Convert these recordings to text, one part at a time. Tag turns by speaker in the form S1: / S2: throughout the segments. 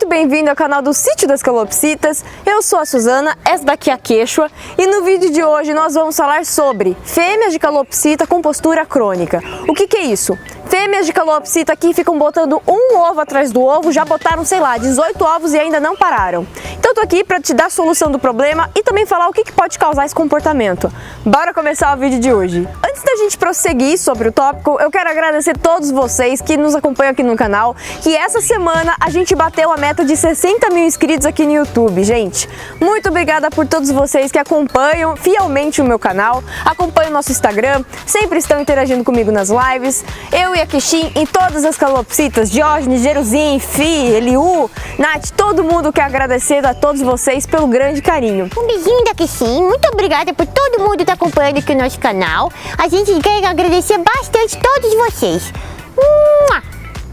S1: muito bem-vindo ao canal do Sítio das Calopsitas. Eu sou a Suzana, essa daqui é a Quechua, e no vídeo de hoje nós vamos falar sobre fêmeas de calopsita com postura crônica. O que é isso? Fêmeas de calopsita que ficam botando um ovo atrás do ovo, já botaram, sei lá, 18 ovos e ainda não pararam. Então eu tô aqui para te dar a solução do problema e também falar o que pode causar esse comportamento. Bora começar o vídeo de hoje. Antes da gente prosseguir sobre o tópico, eu quero agradecer a todos vocês que nos acompanham aqui no canal, que essa semana a gente bateu a meta de 60 mil inscritos aqui no YouTube, gente. Muito obrigada por todos vocês que acompanham fielmente o meu canal, acompanham o nosso Instagram, sempre estão interagindo comigo nas lives. Eu e a Quexim em todas as calopsitas, Diógenes, Jeruzim, Fi, Eliú, Nath, todo mundo quer agradecer a todos vocês pelo grande carinho.
S2: Um beijinho da Quexim, muito obrigada por todo mundo estar acompanhando aqui o nosso canal. A gente quer agradecer bastante a todos vocês.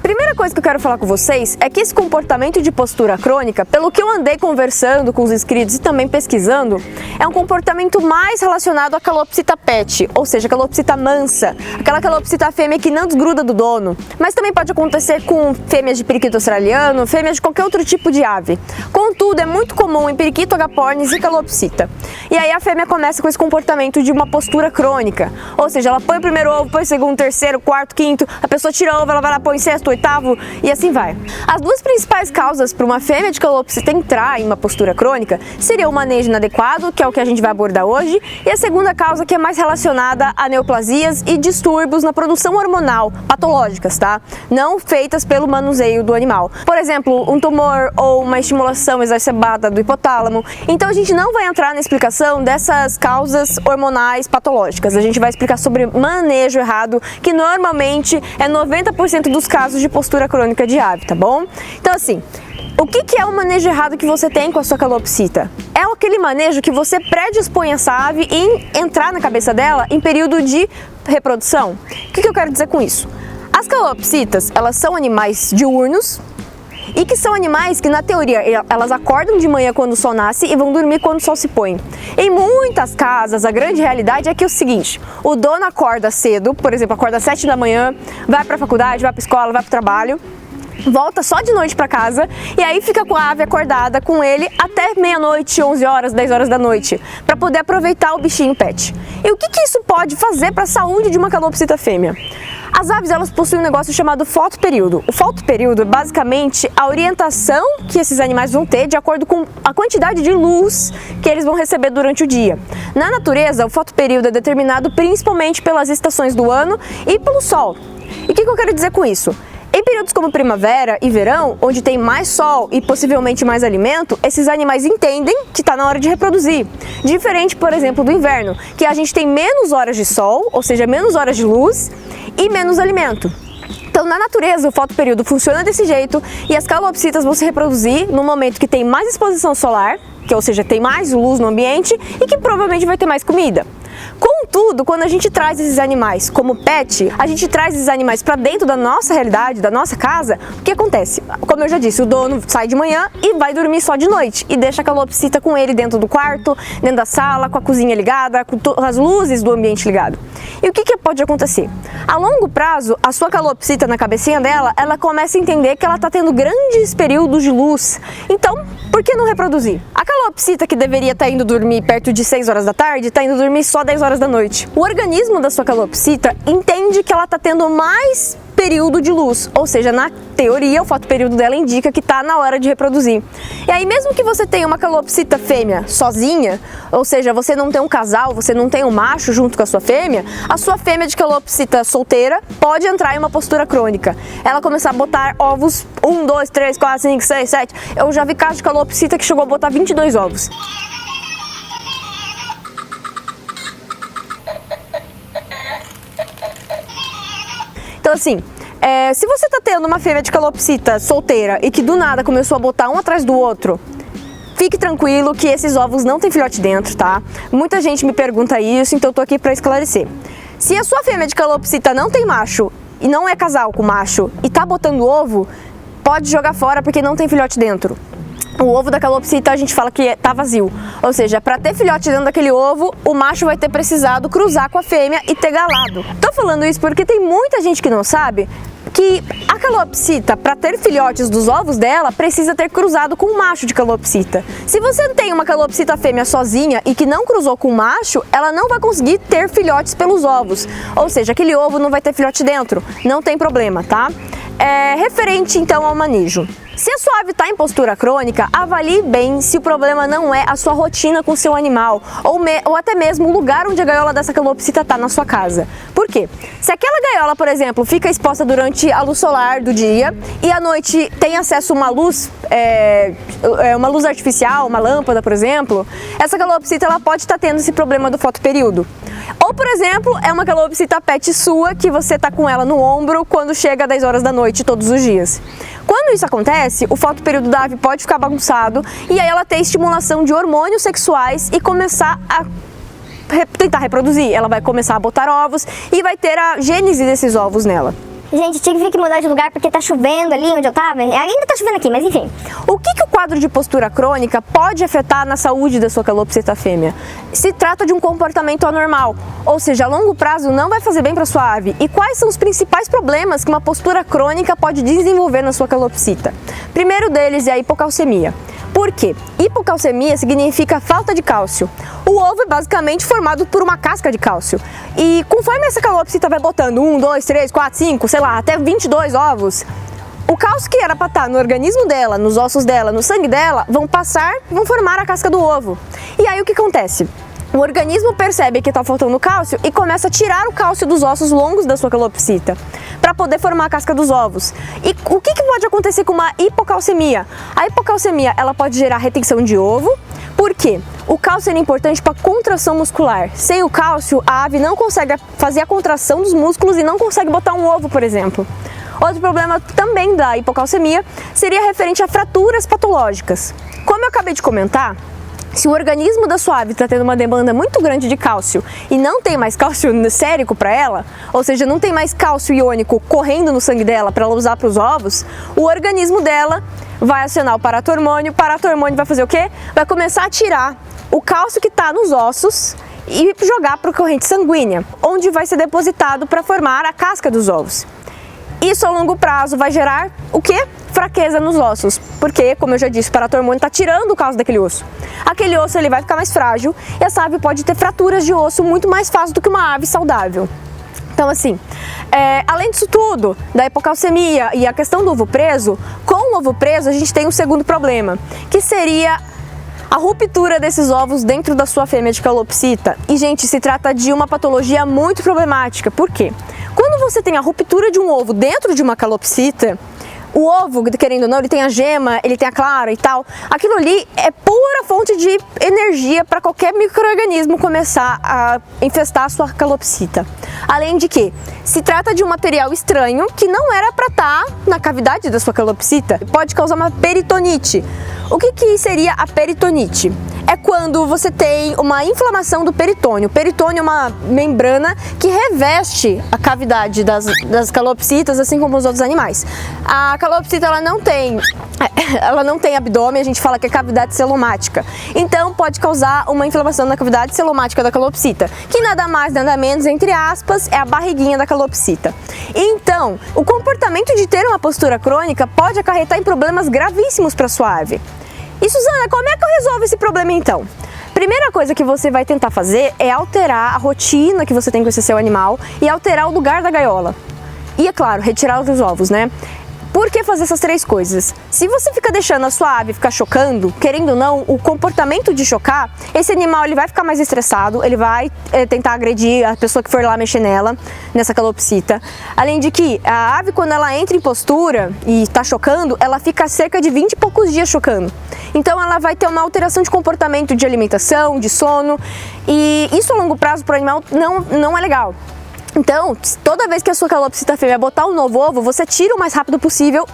S1: Primeira coisa que eu quero falar com vocês é que esse comportamento de postura crônica, pelo que eu andei conversando com os inscritos e também pesquisando, é um comportamento mais relacionado à calopsita pet, ou seja, calopsita mansa, aquela calopsita fêmea que não desgruda do dono. Mas também pode acontecer com fêmeas de periquito australiano, fêmeas de qualquer outro tipo de ave. Contudo, é muito comum em periquito, agapornis e calopsita. E aí a fêmea começa com esse comportamento de uma postura crônica, ou seja, ela põe o primeiro ovo, põe o segundo, terceiro, quarto, quinto, a pessoa tira o ovo, ela vai lá, põe sexto, oitavo e assim vai. As duas principais causas para uma fêmea de calopsita entrar em uma postura crônica seria o manejo inadequado, que é o que a gente vai abordar hoje, e a segunda causa, que é mais relacionada a neoplasias e distúrbios na produção hormonal, patológicas, tá? Não feitas pelo manuseio do animal. Por exemplo, um tumor ou uma estimulação exacerbada do hipotálamo. Então a gente não vai entrar na explicação dessas causas hormonais patológicas. A gente vai explicar sobre manejo errado, que normalmente é 90% dos casos de postura crônica de ave, tá bom? Então assim, o que é o manejo errado que você tem com a sua calopsita? É aquele manejo que você predispõe essa ave em entrar na cabeça dela em período de reprodução. O que eu quero dizer com isso? As calopsitas, elas são animais diurnos e que são animais que, na teoria, elas acordam de manhã quando o sol nasce e vão dormir quando o sol se põe. Em muitas casas, a grande realidade é que é o seguinte: o dono acorda cedo, por exemplo, acorda às 7 da manhã, vai para a faculdade, vai para a escola, vai para o trabalho, volta só de noite para casa e aí fica com a ave acordada com ele até meia-noite, 11 horas, 10 horas da noite, para poder aproveitar o bichinho pet. E o que isso pode fazer para a saúde de uma calopsita fêmea? As aves, elas possuem um negócio chamado fotoperíodo. O fotoperíodo é basicamente a orientação que esses animais vão ter de acordo com a quantidade de luz que eles vão receber durante o dia. Na natureza, o fotoperíodo é determinado principalmente pelas estações do ano e pelo sol. E o que eu quero dizer com isso? Em períodos como primavera e verão, onde tem mais sol e possivelmente mais alimento, esses animais entendem que está na hora de reproduzir. Diferente, por exemplo, do inverno, que a gente tem menos horas de sol, ou seja, menos horas de luz e menos alimento. Então, na natureza, o fotoperíodo funciona desse jeito e as calopsitas vão se reproduzir no momento que tem mais exposição solar, que, ou seja, tem mais luz no ambiente e que provavelmente vai ter mais comida. Contudo, quando a gente traz esses animais como pet, a gente traz esses animais para dentro da nossa realidade, da nossa casa, o que acontece? Como eu já disse, o dono sai de manhã e vai dormir só de noite e deixa a calopsita com ele dentro do quarto, dentro da sala, com a cozinha ligada, com as luzes do ambiente ligado. E o que pode acontecer? A longo prazo, a sua calopsita na cabecinha dela, ela começa a entender que ela está tendo grandes períodos de luz. Então, por que não reproduzir? A calopsita que deveria estar indo dormir perto de 6 horas da tarde, está indo dormir só 10 horas da noite. O organismo da sua calopsita entende que ela está tendo mais período de luz, ou seja, na teoria o fotoperíodo dela indica que está na hora de reproduzir. E aí, mesmo que você tenha uma calopsita fêmea sozinha, ou seja, você não tem um casal, você não tem um macho junto com a sua fêmea de calopsita solteira pode entrar em uma postura crônica. Ela começar a botar ovos 1, 2, 3, 4, 5, 6, 7. Eu já vi casos de calopsita que chegou a botar 22 ovos. Então assim, se você está tendo uma fêmea de calopsita solteira e que do nada começou a botar um atrás do outro, fique tranquilo que esses ovos não tem filhote dentro, tá? Muita gente me pergunta isso, então eu tô aqui para esclarecer. Se a sua fêmea de calopsita não tem macho e não é casal com macho e tá botando ovo, pode jogar fora porque não tem filhote dentro. o ovo da calopsita a gente fala que tá vazio. Ou seja, para ter filhote dentro daquele ovo, o macho vai ter precisado cruzar com a fêmea e ter galado. Tô falando isso porque tem muita gente que não sabe que a calopsita, para ter filhotes dos ovos dela, precisa ter cruzado com um macho de calopsita. Se você tem uma calopsita fêmea sozinha e que não cruzou com um macho, ela não vai conseguir ter filhotes pelos ovos. Ou seja, aquele ovo não vai ter filhote dentro. Não tem problema, tá? Referente então ao manejo. Se a sua ave está em postura crônica, avalie bem se o problema não é a sua rotina com o seu animal ou até mesmo o lugar onde a gaiola dessa calopsita está na sua casa. Por quê? Se aquela gaiola, por exemplo, fica exposta durante a luz solar do dia e à noite tem acesso a uma luz artificial, uma lâmpada, por exemplo, essa calopsita ela pode estar tendo esse problema do fotoperíodo. Ou, por exemplo, é uma calopsita pet sua que você está com ela no ombro quando chega às 10 horas da noite todos os dias. Quando isso acontece, o fotoperíodo da ave pode ficar bagunçado e aí ela tem estimulação de hormônios sexuais e começar a tentar reproduzir. Ela vai começar a botar ovos e vai ter a gênese desses ovos nela.
S3: Gente, tive que mudar de lugar porque tá chovendo ali onde eu tava. Ainda tá chovendo aqui, mas enfim.
S1: O que o quadro de postura crônica pode afetar na saúde da sua calopsita fêmea? Se trata de um comportamento anormal, ou seja, a longo prazo não vai fazer bem para sua ave. E quais são os principais problemas que uma postura crônica pode desenvolver na sua calopsita? Primeiro deles é a hipocalcemia. Por quê? Hipocalcemia significa falta de cálcio. O ovo é basicamente formado por uma casca de cálcio. E conforme essa calopsita vai botando 1, 2, 3, 4, 5, sei lá, até 22 ovos, o cálcio que era para estar no organismo dela, nos ossos dela, no sangue dela, vão formar a casca do ovo. E aí o que acontece? O organismo percebe que está faltando cálcio e começa a tirar o cálcio dos ossos longos da sua calopsita para poder formar a casca dos ovos. E o que pode acontecer com uma hipocalcemia? A hipocalcemia ela pode gerar retenção de ovo. Por quê? O cálcio é importante para a contração muscular. Sem o cálcio, a ave não consegue fazer a contração dos músculos e não consegue botar um ovo, por exemplo. Outro problema também da hipocalcemia seria referente a fraturas patológicas. Como eu acabei de comentar, se o organismo da sua ave está tendo uma demanda muito grande de cálcio e não tem mais cálcio sérico para ela, ou seja, não tem mais cálcio iônico correndo no sangue dela para ela usar para os ovos, o organismo dela vai acionar o paratormônio vai fazer o quê? Vai começar a tirar o cálcio que está nos ossos e jogar para a corrente sanguínea, onde vai ser depositado para formar a casca dos ovos. Isso a longo prazo vai gerar o quê? Fraqueza nos ossos, porque, como eu já disse, o paratormônio está tirando o cálcio daquele osso. Aquele osso ele vai ficar mais frágil e essa ave pode ter fraturas de osso muito mais fácil do que uma ave saudável. Então, assim, além disso tudo, da hipocalcemia e a questão do ovo preso, com o ovo preso a gente tem um segundo problema, que seria a ruptura desses ovos dentro da sua fêmea de calopsita. E, gente, se trata de uma patologia muito problemática. Por quê? Quando você tem a ruptura de um ovo dentro de uma calopsita, o ovo, querendo ou não, ele tem a gema, ele tem a clara e tal. Aquilo ali é pura fonte de energia para qualquer micro-organismo começar a infestar a sua calopsita. Além de que se trata de um material estranho que não era para estar na cavidade da sua calopsita. Pode causar uma peritonite. O que seria a peritonite? É quando você tem uma inflamação do peritônio. O peritônio é uma membrana que reveste a cavidade das calopsitas, assim como os outros animais. A calopsita ela não tem abdômen, a gente fala que é cavidade celomática. Então pode causar uma inflamação na cavidade celomática da calopsita, que nada mais, nada menos, entre aspas, é a barriguinha da calopsita. Então, o comportamento de ter uma postura crônica pode acarretar em problemas gravíssimos para sua ave. E Suzana, como é que eu resolvo esse problema então? Primeira coisa que você vai tentar fazer é alterar a rotina que você tem com esse seu animal e alterar o lugar da gaiola. E é claro, retirar os ovos, né? Por que fazer essas três coisas? Se você fica deixando a sua ave ficar chocando, querendo ou não, o comportamento de chocar, esse animal ele vai ficar mais estressado, ele vai tentar agredir a pessoa que for lá mexer nessa calopsita. Além de que a ave, quando ela entra em postura e está chocando, ela fica cerca de 20 e poucos dias chocando. Então ela vai ter uma alteração de comportamento de alimentação, de sono, e isso a longo prazo para o animal não é legal. Então, toda vez que a sua calopsita fêmea botar um novo ovo, você tira o mais rápido possível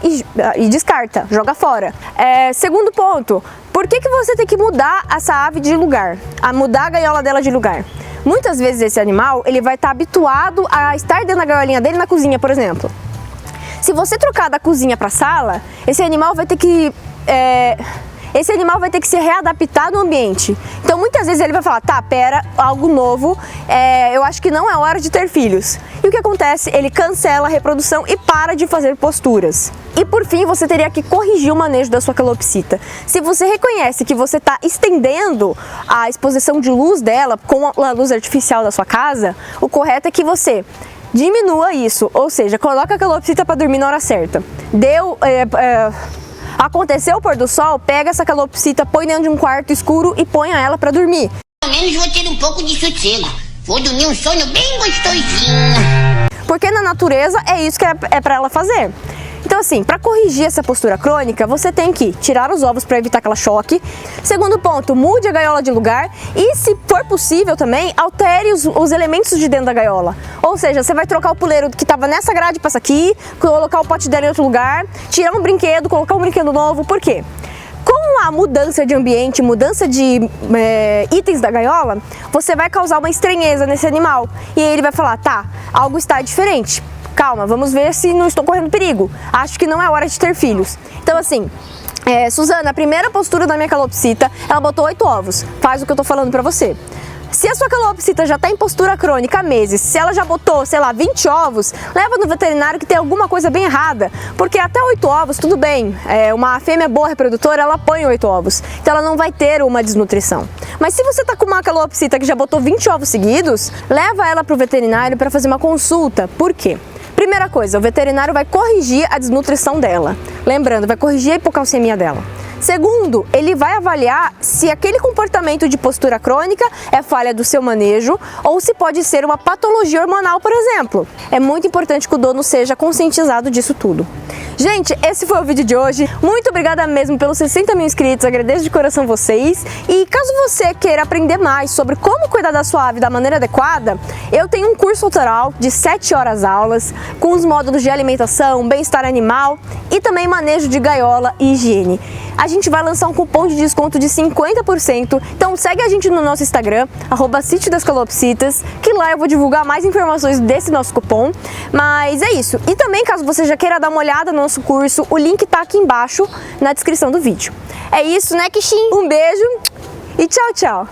S1: e descarta, joga fora. Segundo ponto, por que você tem que mudar essa ave de lugar? Mudar a gaiola dela de lugar? Muitas vezes esse animal ele vai estar habituado a estar dentro da gaiolinha dele na cozinha, por exemplo. Se você trocar da cozinha para a sala, esse animal vai ter que... esse animal vai ter que se readaptar no ambiente. Então muitas vezes ele vai falar, tá, pera, algo novo, eu acho que não é hora de ter filhos. E o que acontece? Ele cancela a reprodução e para de fazer posturas. E por fim, você teria que corrigir o manejo da sua calopsita. Se você reconhece que você está estendendo a exposição de luz dela com a luz artificial da sua casa, o correto é que você diminua isso, ou seja, coloca a calopsita para dormir na hora certa. Aconteceu o pôr do sol, pega essa calopsita, põe dentro de um quarto escuro e ponha ela para dormir.
S4: Pelo menos vou ter um pouco de sossego. Vou dormir um sono bem gostosinho.
S1: Porque na natureza é isso que é para ela fazer. Então assim, para corrigir essa postura crônica, você tem que tirar os ovos para evitar que ela choque. Segundo ponto, mude a gaiola de lugar e, se for possível também, altere os elementos de dentro da gaiola. Ou seja, você vai trocar o puleiro que estava nessa grade para essa aqui, colocar o pote dela em outro lugar, tirar um brinquedo, colocar um brinquedo novo. Por quê? Com a mudança de ambiente, mudança de itens da gaiola, você vai causar uma estranheza nesse animal. E aí ele vai falar, tá, algo está diferente. Calma, vamos ver se não estou correndo perigo. Acho que não é hora de ter filhos. Então assim, Suzana, a primeira postura da minha calopsita, ela botou 8 ovos. Faz o que eu tô falando pra você. Se a sua calopsita já está em postura crônica há meses, se ela já botou, sei lá, 20 ovos, leva no veterinário que tem alguma coisa bem errada. Porque até 8 ovos, tudo bem, uma fêmea boa reprodutora, ela põe 8 ovos. Então ela não vai ter uma desnutrição. Mas se você tá com uma calopsita que já botou 20 ovos seguidos, leva ela pro veterinário para fazer uma consulta. Por quê? Primeira coisa, o veterinário vai corrigir a desnutrição dela. Lembrando, vai corrigir a hipocalcemia dela. Segundo, ele vai avaliar se aquele comportamento de postura crônica é falha do seu manejo ou se pode ser uma patologia hormonal, por exemplo. É muito importante que o dono seja conscientizado disso tudo. Gente, esse foi o vídeo de hoje. Muito obrigada mesmo pelos 60 mil inscritos, agradeço de coração vocês. E caso você queira aprender mais sobre como cuidar da sua ave da maneira adequada, eu tenho um curso autoral de 7 horas aulas, com os módulos de alimentação, bem-estar animal e também manejo de gaiola e higiene. A gente vai lançar um cupom de desconto de 50%, então segue a gente no nosso Instagram, @Sítio das Calopsitas, que lá eu vou divulgar mais informações desse nosso cupom. Mas é isso. E também, caso você já queira dar uma olhada no nosso curso, o link tá aqui embaixo na descrição do vídeo. É isso, né, Kixin? Um beijo e tchau, tchau!